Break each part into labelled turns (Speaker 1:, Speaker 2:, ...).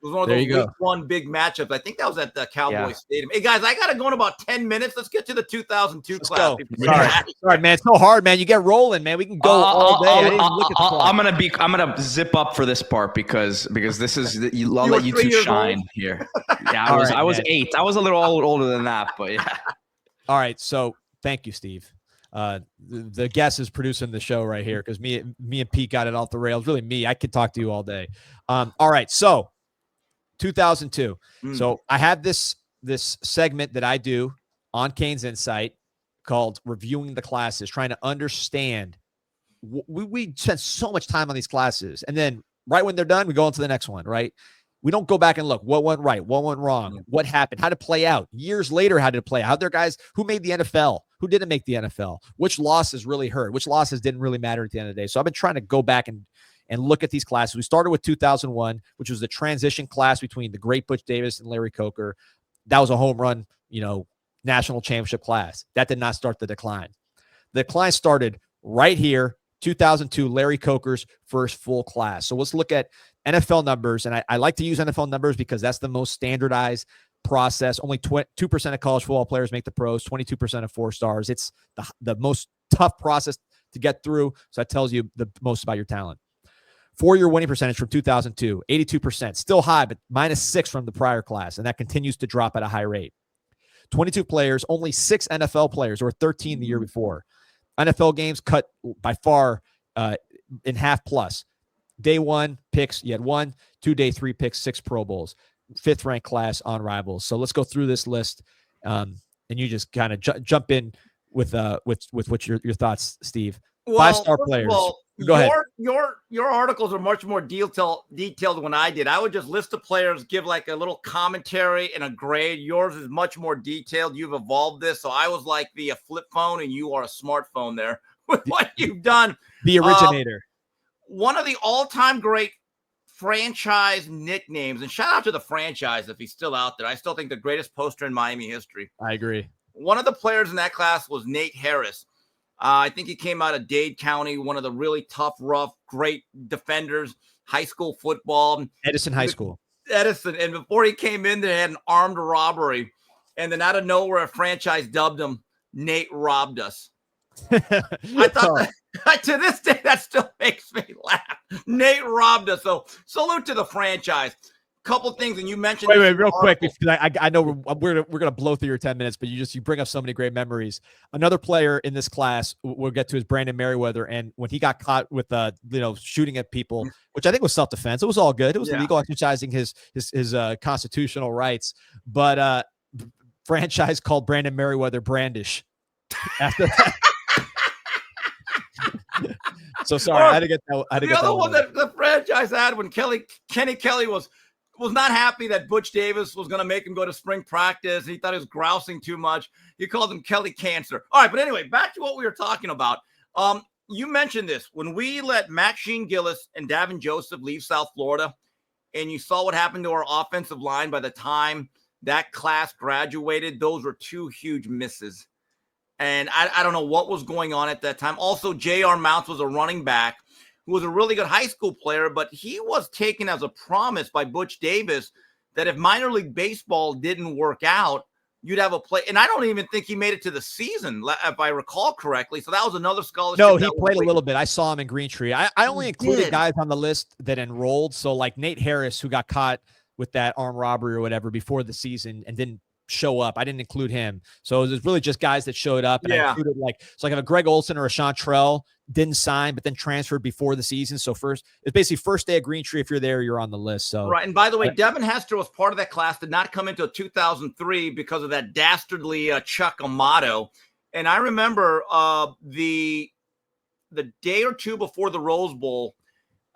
Speaker 1: It was one of
Speaker 2: There
Speaker 1: those
Speaker 2: you go.
Speaker 1: week one big matchups. I think that was at the Cowboys Stadium. Hey, guys, I got to go in about 10 minutes. Let's get to the 2002
Speaker 2: Let's
Speaker 1: class.
Speaker 2: go. Sorry, man. It's so hard, man. You get rolling, man. We can go all day. I didn't even look at the clock.
Speaker 3: I'm gonna zip up for this part because this is I'll let you two shine here. Yeah, I was 8. I was a little older than that, but yeah.
Speaker 2: All right, so thank you, Steve. The guest is producing the show right here because me and Pete got it off the rails. Really, me. I could talk to you all day. All right, so 2002. So I have this segment that I do on CanesInSight called Reviewing the Classes, trying to understand. We spend so much time on these classes, and then right when they're done, we go on to the next one, right? We don't go back and look what went right, what went wrong, what happened, how did it play out. Years later, how did it play out? How their guys who made the NFL, who didn't make the NFL, which losses really hurt, which losses didn't really matter at the end of the day. So I've been trying to go back and look at these classes. We started with 2001, which was the transition class between the great Butch Davis and Larry Coker. That was a home run, national championship class. That did not start the decline. The decline started right here, 2002, Larry Coker's first full class. So let's look at NFL numbers. And I like to use NFL numbers because that's the most standardized process. Only 2% of college football players make the pros, 22% of 4-stars. It's the most tough process to get through. So that tells you the most about your talent. 4-year winning percentage from 2002, 82%. Still high, but -6 from the prior class. And that continues to drop at a high rate. 22 players, only 6 NFL players, or 13 the year before. NFL games cut by far in half plus. Day 1 picks, you had 1, 2 day 3 picks, 6 Pro Bowls, 5th ranked class on Rivals. So let's go through this list, and you just kind of jump in with what your thoughts, Steve. Well, 5-star players. Go ahead.
Speaker 1: Your articles are much more detailed than I did. I would just list the players, give like a little commentary and a grade. Yours is much more detailed. You've evolved this. So I was like the flip phone, and you are a smartphone there with what you've done.
Speaker 2: The originator.
Speaker 1: One of the all-time great franchise nicknames, and shout out to the franchise if he's still out there. I still think the greatest poster in Miami history.
Speaker 2: I agree.
Speaker 1: One of the players in that class was Nate Harris. I think he came out of Dade County, one of the really tough, rough, great defenders, high school football.
Speaker 2: Edison High School.
Speaker 1: Edison. And before he came in, they had an armed robbery. And then out of nowhere, a franchise dubbed him Nate Robbed Us. I thought to this day, that still makes me laugh. Nate robbed us. So salute to the franchise. Couple things, and you mentioned.
Speaker 2: Wait, real quick, because I know we're gonna blow through your 10 minutes, but you bring up so many great memories. Another player in this class we'll get to is Brandon Merriweather, and when he got caught with shooting at people, which I think was self-defense, it was all good. It was legal, exercising his constitutional rights, but franchise called Brandon Merriweather Brandish after that. So sorry, I had to get that.
Speaker 1: The other one that the franchise had when Kenny Kelly was not happy that Butch Davis was going to make him go to spring practice. He thought he was grousing too much. He called him Kelly Cancer. All right, but anyway, back to what we were talking about. You mentioned this. When we let Matt Sheen Gillis and Davin Joseph leave South Florida, and you saw what happened to our offensive line by the time that class graduated, those were two huge misses. And I don't know what was going on at that time. Also, J.R. Mounts was a running back who was a really good high school player, but he was taken as a promise by Butch Davis that if minor league baseball didn't work out, you'd have a play. And I don't even think he made it to the season, if I recall correctly. So that was another scholarship.
Speaker 2: No, he played a little bit. I saw him in Green Tree. I only included guys on the list that enrolled. So like Nate Harris, who got caught with that armed robbery or whatever before the season and didn't show up. I didn't include him. So it was really just guys that showed up. And I included if a Greg Olson or a Chantrell didn't sign, but then transferred before the season. So it's basically first day of Green Tree. If you're there, you're on the list. So
Speaker 1: right. And by the way, Devin Hester was part of that class, did not come into 2003 because of that dastardly Chuck Amato. And I remember the day or two before the Rose Bowl,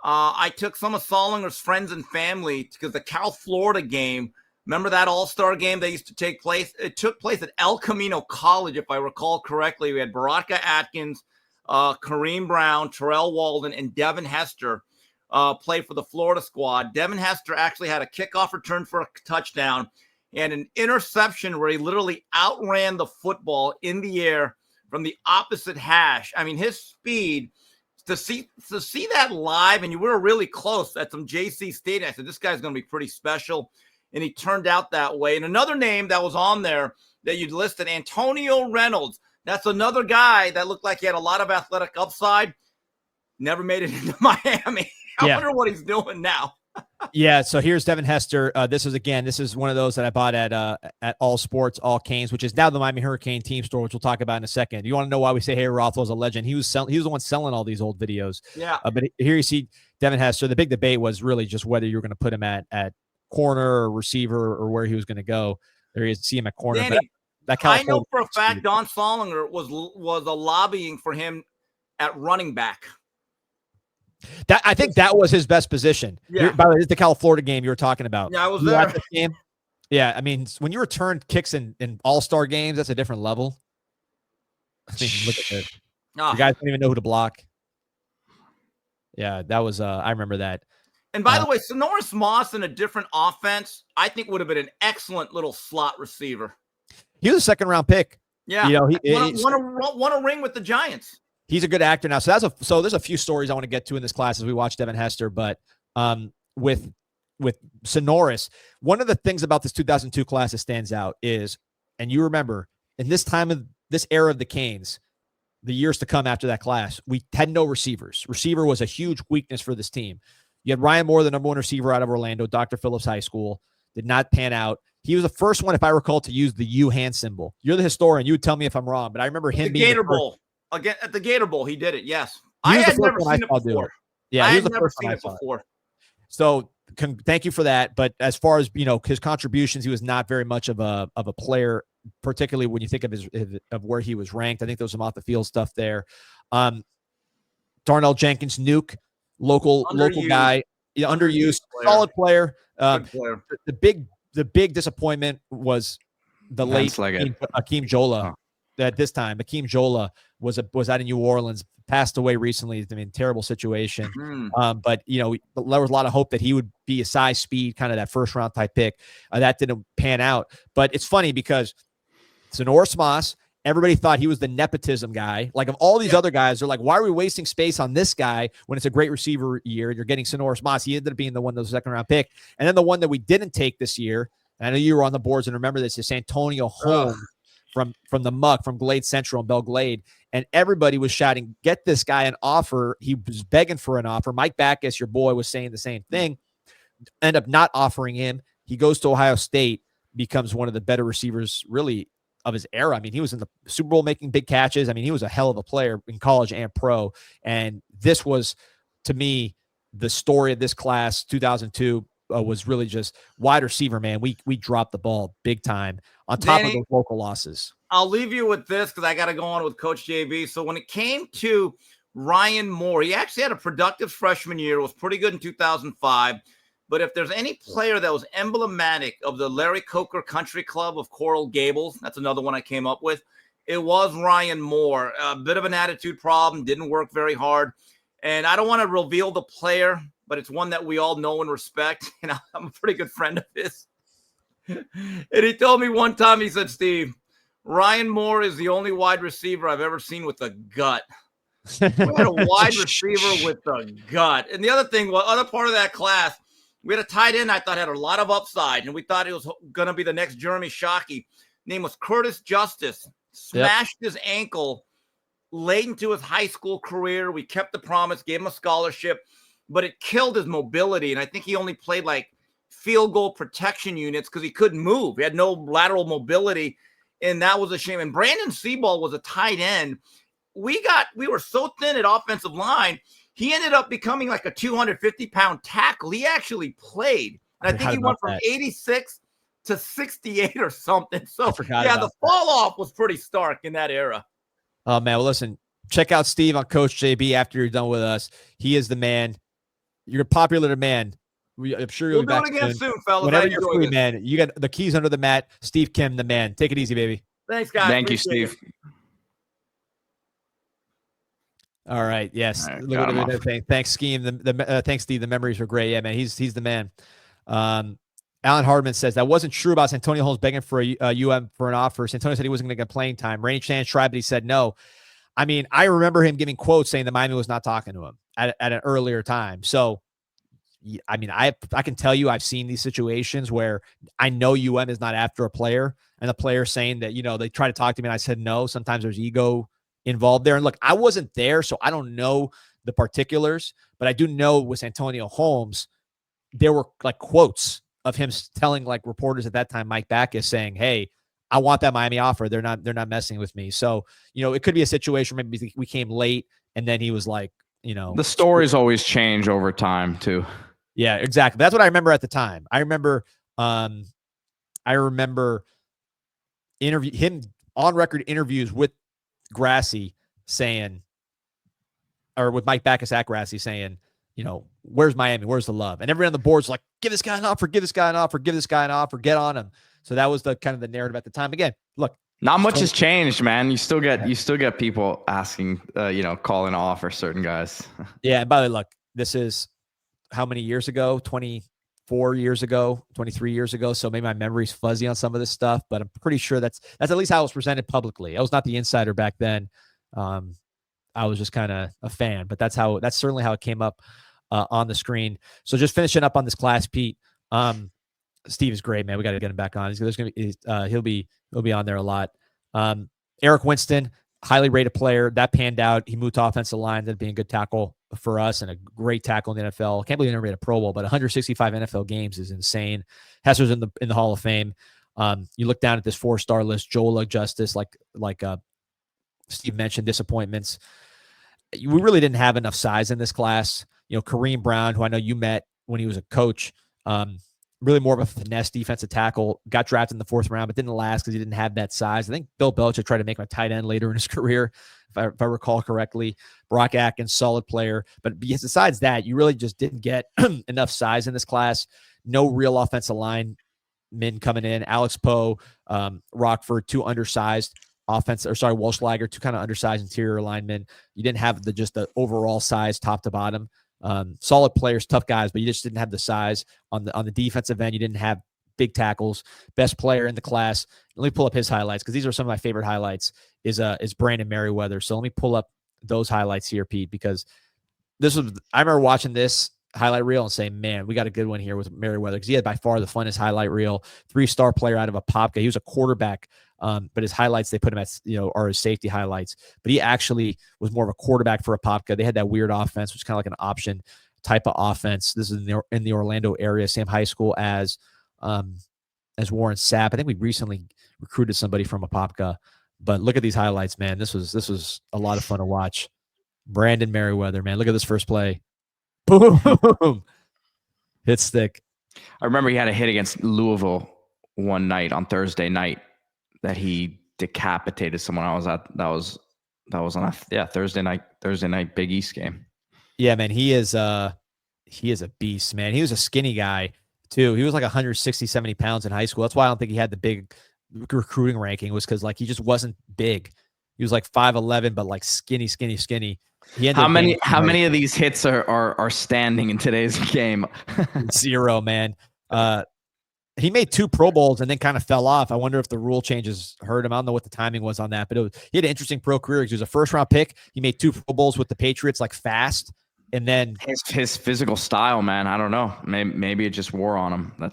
Speaker 1: I took some of Sollinger's friends and family because the Cal Florida game. Remember that all-star game that used to take place? It took place at El Camino College, if I recall correctly. We had Baraka Atkins, Kareem Brown, Terrell Walden, and Devin Hester play for the Florida squad. Devin Hester actually had a kickoff return for a touchdown and an interception where he literally outran the football in the air from the opposite hash. I mean, his speed to see that live, and you were really close at some JC Stadium. I said, this guy's going to be pretty special, and he turned out that way. And another name that was on there that you'd listed, Antonio Reynolds. That's another guy that looked like he had a lot of athletic upside. Never made it into Miami. I wonder what he's doing now.
Speaker 2: Yeah, so here's Devin Hester. This is one of those that I bought at All Sports, All Canes, which is now the Miami Hurricane team store, which we'll talk about in a second. You want to know why we say Hey Roth was a legend? He was the one selling all these old videos.
Speaker 1: Yeah.
Speaker 2: But here you see Devin Hester. The big debate was really just whether you were going to put him at corner or receiver or where he was going to go. There you see him at corner.
Speaker 1: Danny, I know for a fact Don Solinger was lobbying for him at running back.
Speaker 2: I think that was his best position.
Speaker 1: Yeah.
Speaker 2: By the way, it's the Cal Florida game you were talking about.
Speaker 1: Yeah, I was there.
Speaker 2: Game? Yeah, I mean, when you return kicks in all-star games, that's a different level. I mean, look at this. You guys don't even know who to block. Yeah, that was I remember that.
Speaker 1: And by the way, Sonoris Moss in a different offense, I think would have been an excellent little slot receiver.
Speaker 2: He was a second-round pick.
Speaker 1: Yeah, he won a ring with the Giants. He's
Speaker 2: a good actor now. So there's a few stories I want to get to in this class as we watch Devin Hester. But with Sonoris, one of the things about this 2002 class that stands out is, and you remember, in this era of the Canes, the years to come after that class, we had no receivers. Receiver was a huge weakness for this team. You had Ryan Moore, the number one receiver out of Orlando, Dr. Phillips High School, did not pan out. He was the first one, if I recall, to use the U hand symbol. You're the historian. You would tell me if I'm wrong, but I remember him being
Speaker 1: Gator Bowl. Again, at the Gator Bowl, he did it. Yes,
Speaker 2: I had never seen it before. Yeah, he was the first one I saw
Speaker 1: before.
Speaker 2: So thank you for that. But as far as his contributions, he was not very much of a player, particularly when you think of where he was ranked. I think there was some off the field stuff there. Darnell Jenkins, Nuke, local guy, underused, solid player. The big disappointment was the late Akeem Jola. At this time, Akeem Jola was out in New Orleans, passed away recently. I mean, terrible situation. But there was a lot of hope that he would be a size, speed, kind of that first round type pick. That didn't pan out. But it's funny because Sonoris Moss, everybody thought he was the nepotism guy. Like, of all these other guys, they're like, why are we wasting space on this guy when it's a great receiver year and you're getting Sonoris Moss? He ended up being the one that was second round pick. And then the one that we didn't take this year, and I know you were on the boards and remember this, is Antonio Holmes. From the Muck, from Glade Central and Belle Glade, and everybody was shouting, get this guy an offer. He was begging for an offer. Mike Backus, your boy, was saying the same thing. End up not offering him. He goes to Ohio State, becomes one of the better receivers really of his era. I mean, he was in the Super Bowl making big catches. I mean, he was a hell of a player in college and pro. And this was, to me, the story of this class, 2002, was really just wide receiver, man. We dropped the ball big time on top of those local losses.
Speaker 1: I'll leave you with this because I got to go on with Coach JB. So when it came to Ryan Moore, he actually had a productive freshman year, was pretty good in 2005. But if there's any player that was emblematic of the Larry Coker Country Club of Coral Gables, that's another one I came up with, it was Ryan Moore. A bit of an attitude problem, didn't work very hard. And I don't want to reveal the player, but it's one that we all know and respect. And I'm a pretty good friend of his. And he told me one time, he said, Steve, Ryan Moore is the only wide receiver I've ever seen with a gut. We had a wide receiver with a gut. And the other thing, other part of that class, we had a tight end I thought had a lot of upside, and we thought it was going to be the next Jeremy Shockey. Name was Curtis Justice. Smashed his ankle late into his high school career. We kept the promise, gave him a scholarship, but it killed his mobility. And I think he only played like field goal protection units because he couldn't move. He had no lateral mobility, and that was a shame. And Brandon Seaball was a tight end. We were so thin at offensive line, he ended up becoming like a 250-pound tackle. He actually played. And I think he went from 86 to 68 or something. So, yeah, the fall off was pretty stark in that era.
Speaker 2: Oh, man. Well, listen, check out Steve on Coach JB after you're done with us. He is the man. You're a popular demand. I'm sure you'll be back
Speaker 1: do it again soon, fellas.
Speaker 2: Whenever you're free, man. You got the keys under the mat. Steve Kim, the man. Take it easy, baby.
Speaker 1: Thanks, guys.
Speaker 3: Thank you, Steve.
Speaker 2: All right. Yes.
Speaker 3: All right,
Speaker 2: thanks, Scheme. Thanks, Steve. The memories were great. Yeah, man. He's the man. Alan Hardman says that wasn't true about Santonio Holmes begging for a UM for an offer. Santonio said he wasn't going to get playing time. Rainey Chan tried, but he said no. I mean, I remember him giving quotes saying that Miami was not talking to him at an earlier time. So, I mean, I can tell you I've seen these situations where I know UM is not after a player, and the player saying that, they try to talk to me and I said no. Sometimes there's ego involved there. And look, I wasn't there, so I don't know the particulars, but I do know with Antonio Holmes, there were like quotes of him telling like reporters at that time, Mike Backus, saying, "Hey, I want that Miami offer. They're not messing with me." So, it could be a situation where maybe we came late and then he was like,
Speaker 3: the stories always change over time too.
Speaker 2: Yeah, exactly. That's what I remember at the time. I remember him on record interviews with Grassi saying, or with Mike Backus at Grassi saying, where's Miami? Where's the love? And everyone on the board's like, give this guy an offer, give this guy an offer, give this guy an offer, get on him. So that was the kind of the narrative at the time. Again, look,
Speaker 3: not much has changed, man. You still get people asking, calling off for certain guys.
Speaker 2: Yeah. And by the way, look, this is how many years ago? 24 years ago, 23 years ago. So maybe my memory's fuzzy on some of this stuff, but I'm pretty sure that's at least how it was presented publicly. I was not the insider back then. I was just kind of a fan, but that's certainly how it came up on the screen. So just finishing up on this class, Pete. Steve is great, man. We got to get him back on. There's gonna be he'll be on there a lot. Eric Winston, highly rated player, that panned out. He moved to offensive line, that being a good tackle for us and a great tackle in the NFL. Can't believe he never made a Pro Bowl, but 165 NFL games is insane. Hesser's in the Hall of Fame. You look down at this 4-star list: Joel Justice, like Steve mentioned, disappointments. We really didn't have enough size in this class. Kareem Brown, who I know you met when he was a coach, really more of a finesse defensive tackle, got drafted in the 4th round, but didn't last because he didn't have that size. I think Bill Belichick tried to make him a tight end later in his career, if I recall correctly. Brock Atkins, solid player. But besides that, you really just didn't get enough size in this class. No real offensive line men coming in. Alex Poe, Rockford, 2 undersized Walschlager, 2 kind of undersized interior linemen. You didn't have the overall size top to bottom. Solid players, tough guys, but you just didn't have the size on the defensive end. You didn't have big tackles. Best player in the class. Let me pull up his highlights because these are some of my favorite highlights. Is Brandon Merriweather. So let me pull up those highlights here, Pete, because I remember watching this highlight reel and saying, man, we got a good one here with Merriweather, because he had by far the funnest highlight reel. 3-star player out of Apopka. He was a quarterback. But his highlights, they put him at, are his safety highlights. But he actually was more of a quarterback for Apopka. They had that weird offense, which is kind of like an option type of offense. This is in the Orlando area, same high school as Warren Sapp. I think we recently recruited somebody from Apopka. But look at these highlights, man. This was a lot of fun to watch. Brandon Merriweather, man. Look at this first play. Boom. Hit stick.
Speaker 3: I remember he had a hit against Louisville one night on Thursday night that he decapitated someone. That was on a Thursday night Big East game.
Speaker 2: Yeah, man, he is a beast, man. He was a skinny guy too. He was like 160, 70 pounds in high school. That's why I don't think he had the big recruiting ranking, was because like he just wasn't big. He was like 5'11", but like skinny.
Speaker 3: How many of these hits are standing in today's game?
Speaker 2: 0, man. He made 2 Pro Bowls and then kind of fell off. I wonder if the rule changes hurt him. I don't know what the timing was on that, but he had an interesting pro career because he was a 1st-round pick. He made 2 Pro Bowls with the Patriots, like fast, and then
Speaker 3: his physical style, man. I don't know. Maybe it just wore on him.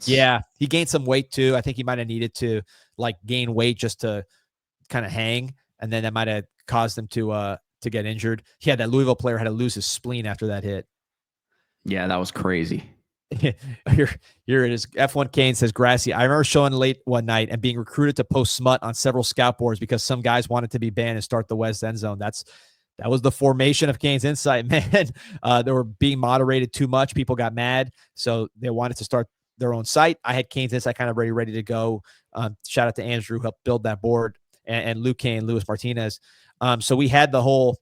Speaker 2: He gained some weight too. I think he might have needed to like gain weight just to kind of hang, and then that might have caused him to get injured. He had that Louisville player had to lose his spleen after that hit.
Speaker 3: Yeah, that was crazy.
Speaker 2: Here it is. F1 Kane says, Grassi, I remember showing late one night and being recruited to post smut on several scout boards because some guys wanted to be banned and start the West End Zone. That was the formation of CanesInSight, man. They were being moderated too much. People got mad, so they wanted to start their own site. I had CanesInSight kind of ready to go. Shout out to Andrew who helped build that board, and Luke Kane, Luis Martinez. So we had the whole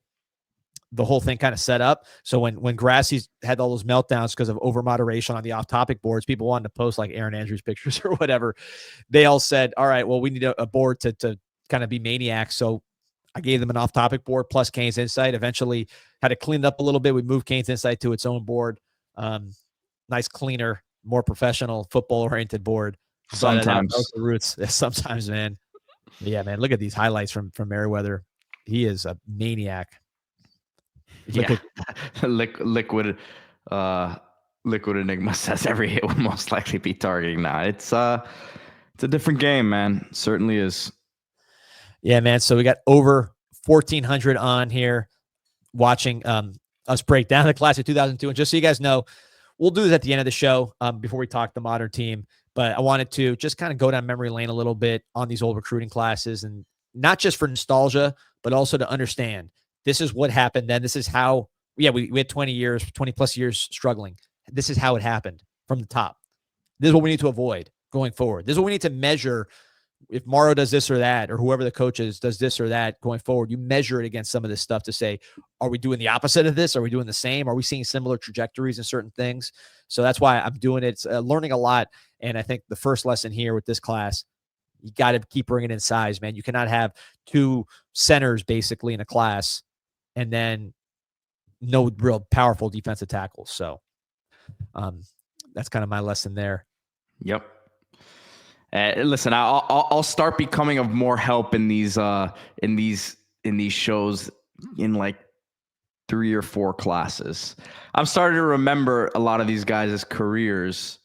Speaker 2: thing kind of set up. So when Grassi had all those meltdowns because of over moderation on the off-topic boards, people wanted to post like Aaron Andrews pictures or whatever. They all said, all right, well, we need a board to kind of be maniacs. So I gave them an off-topic board plus CanesInSight. Eventually had to clean it up a little bit. We moved CanesInSight to its own board. Nice, cleaner, more professional, football-oriented board.
Speaker 3: Sometimes.
Speaker 2: That was the roots. Sometimes, man. Yeah, man. Look at these highlights from Merriweather. he is a maniac.
Speaker 3: Liquid Enigma says every hit would most likely be targeting. Now it's a different game, man. It certainly is.
Speaker 2: Yeah, man. So we got over 1,400 on here watching us break down the class of 2002. And just so you guys know, we'll do this at the end of the show before we talk the modern team. But I wanted to just kind of go down memory lane a little bit on these old recruiting classes, and not just for nostalgia, but also to understand this is what happened then. This is how, we had 20 plus years struggling. This is how it happened from the top. This is what we need to avoid going forward. This is what we need to measure. If Morrow does this or that, or whoever the coach is does this or that going forward, you measure it against some of this stuff to say, are we doing the opposite of this? Are we doing the same? Are we seeing similar trajectories in certain things? So that's why I'm doing it. It's learning a lot. And I think the first lesson here with this class, you got to keep bringing in size, man. You cannot have two centers basically in a class and then no real powerful defensive tackles. So that's kind of my lesson there.
Speaker 3: Yep. Listen, I'll start becoming of more help in these shows in like 3 or 4 classes. I'm starting to remember a lot of these guys' careers.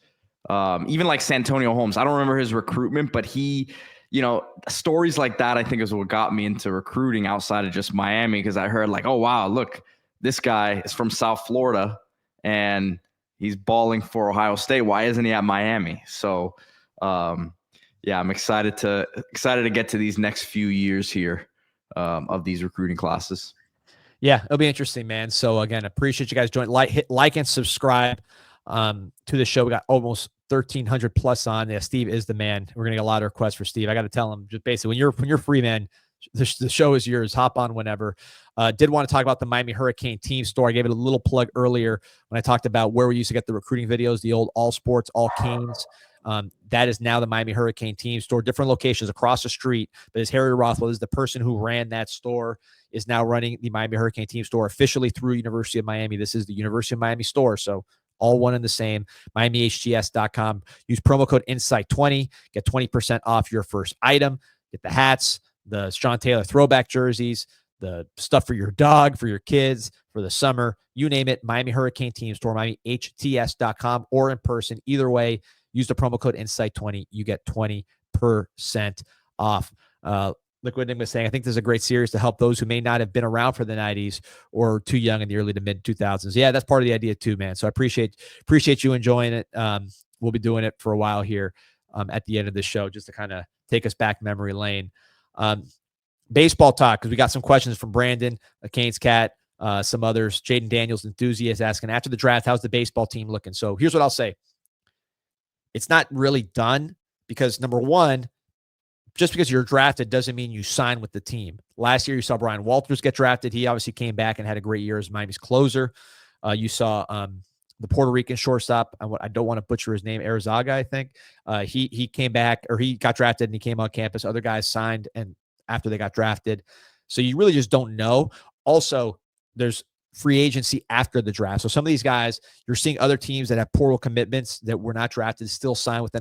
Speaker 3: Even like Santonio Holmes. I don't remember his recruitment, but he, stories like that, I think is what got me into recruiting outside of just Miami. Cause I heard like, oh wow, look, this guy is from South Florida and he's balling for Ohio State. Why isn't he at Miami? So, yeah, I'm excited to get to these next few years here of these recruiting classes.
Speaker 2: Yeah, it'll be interesting, man. So again, appreciate you guys joining. Hit like and subscribe to the show. We got almost 1,300 plus on. Yeah, Steve is the man. We're gonna get a lot of requests for Steve. I got to tell him just basically when you're free, man. The show is yours. Hop on whenever. Did want to talk about the Miami Hurricane team store. I gave it a little plug earlier when I talked about where we used to get the recruiting videos, the old All Sports, All Canes. That is now the Miami Hurricane team store, different locations across the street. But as Harry Rothwell is the person who ran that store, is now running the Miami Hurricane team store officially through University of Miami. This is the University of Miami store. So all one and the same. MiamiHTS.com. Use promo code INSIGHT20. Get 20% off your first item. Get the hats, the Sean Taylor throwback jerseys, the stuff for your dog, for your kids, for the summer, you name it. Miami Hurricane team store, MiamiHTS.com, or in person. Either way, use the promo code INSIGHT20. You get 20% off. Liquid Enigma saying, I think this is a great series to help those who may not have been around for the 90s or too young in the early to mid 2000s. Yeah, that's part of the idea too, man. So I appreciate you enjoying it. We'll be doing it for a while here at the end of the show, just to kind of take us back memory lane. Baseball talk, because we got some questions from Brandon, a Canes cat, some others. Jaden Daniels, enthusiast, asking, after the draft, how's the baseball team looking? So here's what I'll say. It's not really done because, number one, just because you're drafted doesn't mean you sign with the team. Last year, you saw Brian Walters get drafted. He obviously came back and had a great year as Miami's closer. You saw the Puerto Rican shortstop. I don't want to butcher his name, Arizaga, I think. He came back, or he got drafted and he came on campus. Other guys signed and after they got drafted. So you really just don't know. Also, there's free agency after the draft. So some of these guys, you're seeing other teams that have portal commitments that were not drafted still sign with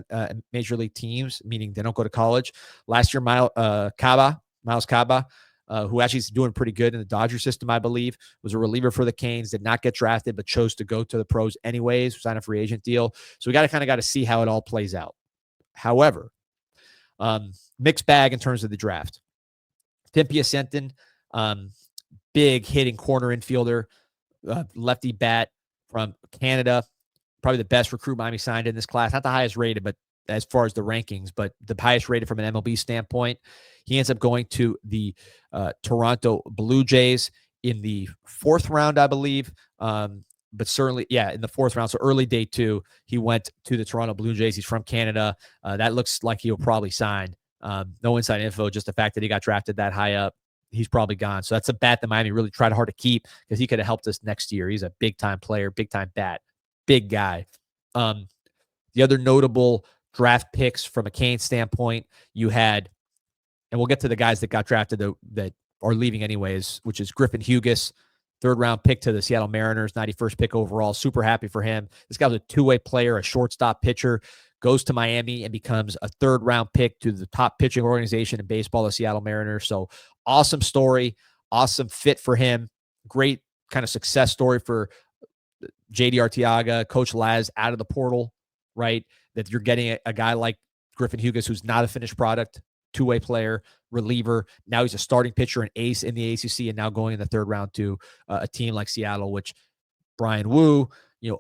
Speaker 2: major league teams, meaning they don't go to college. Last year, Miles Caba, who actually is doing pretty good in the Dodger system, I believe, was a reliever for the Canes, did not get drafted, but chose to go to the pros anyways, sign a free agent deal. So we got to see how it all plays out. However, mixed bag in terms of the draft. Tim Piacentin, big hitting corner infielder, lefty bat from Canada, probably the best recruit Miami signed in this class. Not the highest rated, but as far as the rankings, but the highest rated from an MLB standpoint. He ends up going to the Toronto Blue Jays in the 4th round, I believe. But certainly, in the 4th round. So early day 2, he went to the Toronto Blue Jays. He's from Canada. That looks like he'll probably sign. No inside info, just the fact that he got drafted that high up. He's probably gone. So that's a bat that Miami really tried hard to keep because he could have helped us next year. He's a big-time player, big-time bat, big guy. The other notable draft picks from a Canes standpoint, you had, and we'll get to the guys that got drafted that are leaving anyways, which is Griffin Hughes, 3rd-round pick to the Seattle Mariners, 91st pick overall. Super happy for him. This guy was a two-way player, a shortstop pitcher, goes to Miami and becomes a 3rd-round pick to the top pitching organization in baseball, the Seattle Mariners. So awesome story. awesome fit for him. Great kind of success story for JD Arteaga, Coach Laz out of the portal, right? That you're getting a guy like Griffin Hugas, who's not a finished product, two-way player, reliever. Now he's a starting pitcher, an ace in the ACC, and now going in the third round to a team like Seattle, which Brian Wu,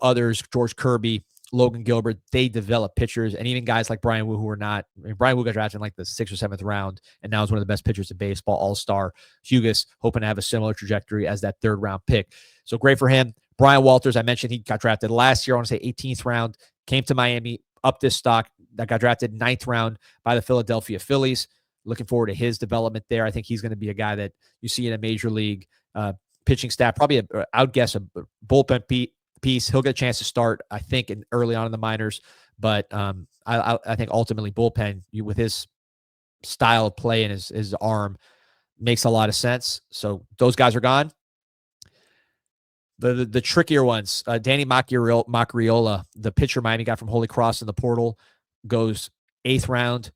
Speaker 2: others, George Kirby, Logan Gilbert, they develop pitchers, and even guys like Brian Wu, who are not. Brian Wu got drafted in like the 6th or 7th round, and now is one of the best pitchers in baseball, all-star. Hugas hoping to have a similar trajectory as that third-round pick. So great for him. Brian Walters, I mentioned he got drafted last year, I want to say 18th round, came to Miami, up this stock, that got drafted 9th round by the Philadelphia Phillies. Looking forward to his development there. I think he's going to be a guy that you see in a major league pitching staff, probably I would guess a bullpen piece. He'll get a chance to start, I think, early on in the minors, but I think ultimately bullpen with his style of play and his arm makes a lot of sense. So those guys are gone. The trickier ones, Danny Macriola, the pitcher Miami got from Holy Cross in the portal, goes 8th round.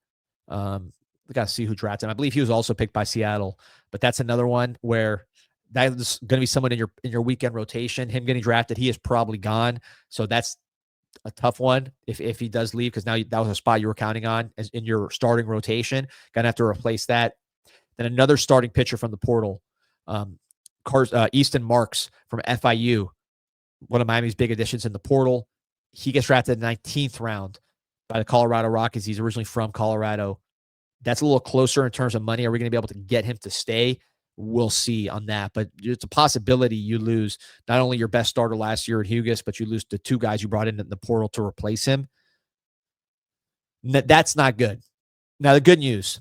Speaker 2: We got to see who drafted him. I believe he was also picked by Seattle, but that's another one where that's going to be someone in your weekend rotation. Him getting drafted, he is probably gone. So that's a tough one if he does leave, because now that was a spot you were counting on as in your starting rotation. Going to have to replace that. Then another starting pitcher from the portal, Easton Marks from FIU, one of Miami's big additions in the portal. He gets drafted in the 19th round by the Colorado Rockies. He's originally from Colorado. That's a little closer in terms of money. Are we going to be able to get him to stay? We'll see on that. But it's a possibility you lose not only your best starter last year at Hugas, but you lose the 2 guys you brought in the portal to replace him. That's not good. Now, the good news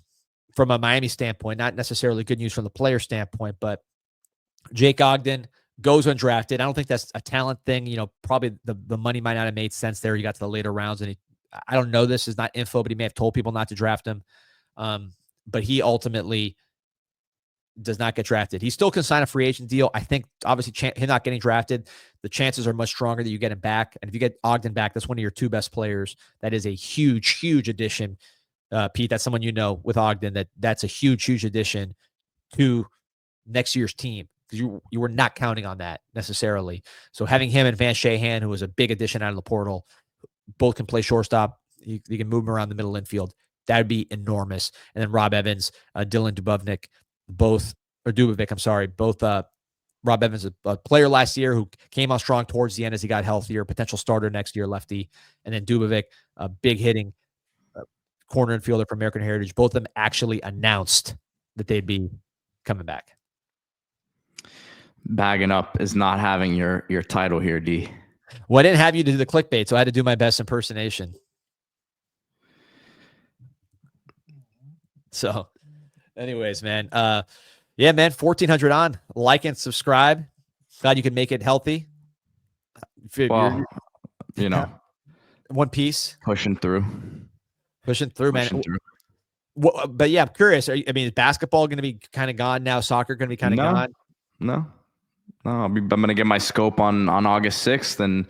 Speaker 2: from a Miami standpoint, not necessarily good news from the player standpoint, but Jake Ogden goes undrafted. I don't think that's a talent thing. Probably the money might not have made sense there. You got to the later rounds, and I don't know, this is not info, but he may have told people not to draft him. But he ultimately does not get drafted. He still can sign a free agent deal. I think obviously him not getting drafted, the chances are much stronger that you get him back. And if you get Ogden back, that's one of your 2 best players. That is a huge, huge addition. Pete, that's someone with Ogden, that's a huge, huge addition to next year's team, because you were not counting on that necessarily. So having him and Van Shahan, who was a big addition out of the portal, both can play shortstop. You can move them around the middle infield. That would be enormous. And then Rob Evans, Dylan Dubovnik, both Rob Evans, a player last year who came out strong towards the end as he got healthier, potential starter next year, lefty. And then Dubovik, a big hitting corner infielder for American Heritage. Both of them actually announced that they'd be coming back.
Speaker 3: Bagging up is not having your title here, D.
Speaker 2: Well, I didn't have you to do the clickbait, so I had to do my best impersonation. So anyways, man, yeah, man, 1,400 on. Like and subscribe. Glad you can make it healthy.
Speaker 3: Well,
Speaker 2: one piece.
Speaker 3: Pushing through,
Speaker 2: man. But yeah, I'm curious. Is basketball going to be kind of gone now? Soccer going to be kind of gone?
Speaker 3: No. I'm going to get my scope on August 6th and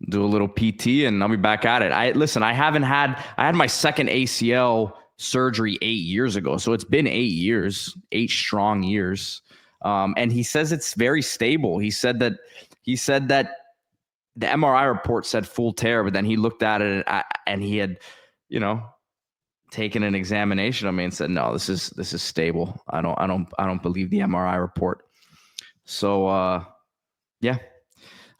Speaker 3: do a little PT, and I'll be back at it. I had my second ACL surgery 8 years ago. So it's been 8 years, 8 strong years. And he says it's very stable. He said that the MRI report said full tear, but then he looked at it and he had, taken an examination of me and said, no, this is stable. I don't believe the MRI report. So, yeah,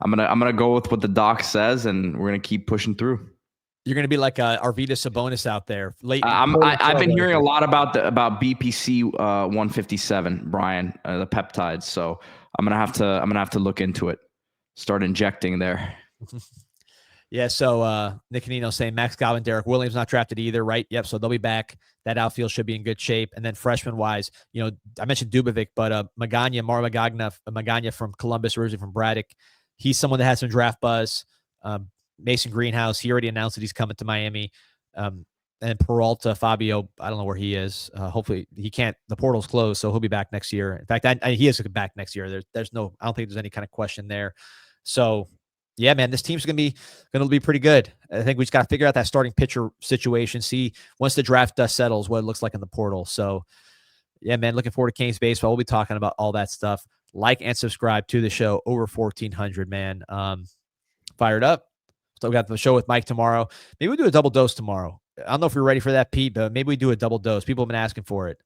Speaker 3: I'm going to go with what the doc says, and we're going to keep pushing through.
Speaker 2: You're going to be like Arvidas Sabonis out there.
Speaker 3: I've been hearing a lot about BPC 157, Brian, the peptides. So I'm gonna have to look into it. Start injecting there.
Speaker 2: Yeah. So Nick Canino saying Max Godwin, Derek Williams not drafted either, right? Yep. So they'll be back. That outfield should be in good shape. And then freshman wise, I mentioned Dubovik, but Mar Magana from Columbus, originally from Braddock. He's someone that has some draft buzz. Mason Greenhouse, he already announced that he's coming to Miami. And Peralta, Fabio, I don't know where he is. Hopefully he can't. The portal's closed, so he'll be back next year. In fact, he is back next year. I don't think there's any kind of question there. So, yeah, man, this team's going to be pretty good. I think we just got to figure out that starting pitcher situation. See once the draft dust settles what it looks like in the portal. So, yeah, man, looking forward to Canes baseball. We'll be talking about all that stuff. Like and subscribe to the show. Over 1,400, man. Fired up. So we got the show with Mike tomorrow. Maybe we do a double dose tomorrow. I don't know if you're ready for that, Pete, but maybe we do a double dose. People have been asking for it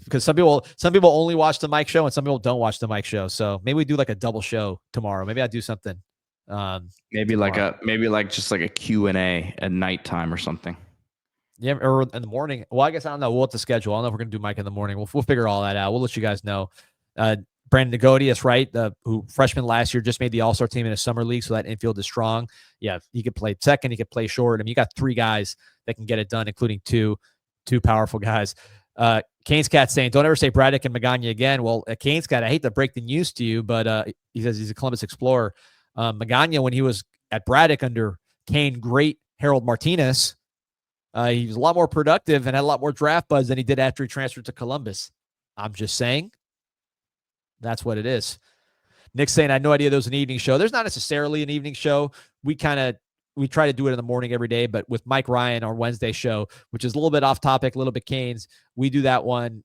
Speaker 2: because some people only watch the Mike show and some people don't watch the Mike show. So maybe we do like a double show tomorrow. Maybe I'll do something.
Speaker 3: Maybe just like a Q&A at nighttime or something.
Speaker 2: Yeah, or in the morning. Well, I guess I don't know. We'll have to schedule. I don't know if we're gonna do Mike in the morning. We'll figure all that out. We'll let you guys know. Brandon Negodius, right? Who freshman last year just made the All-Star team in a summer league, so that infield is strong. Yeah, he could play second. He could play short. I mean, you got 3 guys that can get it done, including two powerful guys. Canes Cat saying, "Don't ever say Braddock and Magana again." Well, Canes Cat, I hate to break the news to you, but he says he's a Columbus Explorer. Magana, when he was at Braddock under Kane, great Harold Martinez, he was a lot more productive and had a lot more draft buzz than he did after he transferred to Columbus. I'm just saying. That's what it is. Nick's saying, I had no idea there was an evening show. There's not necessarily an evening show. We try to do it in the morning every day, but with Mike Ryan, our Wednesday show, which is a little bit off topic, a little bit Canes, we do that one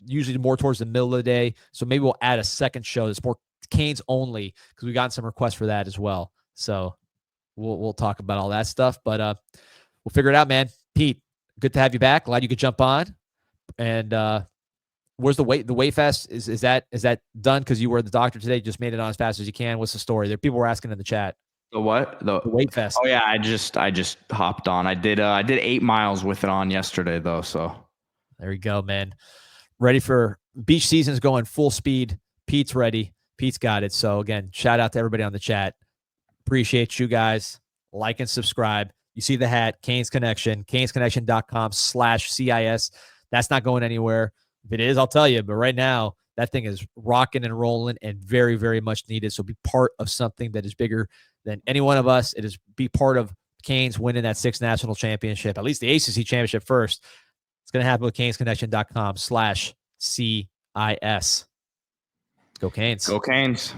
Speaker 2: usually more towards the middle of the day. So maybe we'll add a second show that's more Canes only because we got some requests for that as well. So we'll talk about all that stuff, but we'll figure it out, man. Pete, good to have you back. Glad you could jump on. And where's the weight fest? Is that done? Because you were the doctor today, just made it on as fast as you can. What's the story? There, people were asking in the chat.
Speaker 3: The what? The
Speaker 2: weight fest.
Speaker 3: Oh yeah, I just hopped on. I did 8 miles with it on yesterday though. So
Speaker 2: there you go, man. Ready for beach season's going full speed. Pete's ready. Pete's got it. So again, shout out to everybody on the chat. Appreciate you guys. Like and subscribe. You see the hat, Canes Connection, canesconnection.com/CIS. That's not going anywhere. If it is, I'll tell you. But right now, that thing is rocking and rolling and very, very much needed. So be part of something that is bigger than any one of us. It is be part of Canes winning that 6th national championship, at least the ACC championship first. It's going to happen with canesconnection.com/CIS. Let's go Canes.
Speaker 3: Go Canes.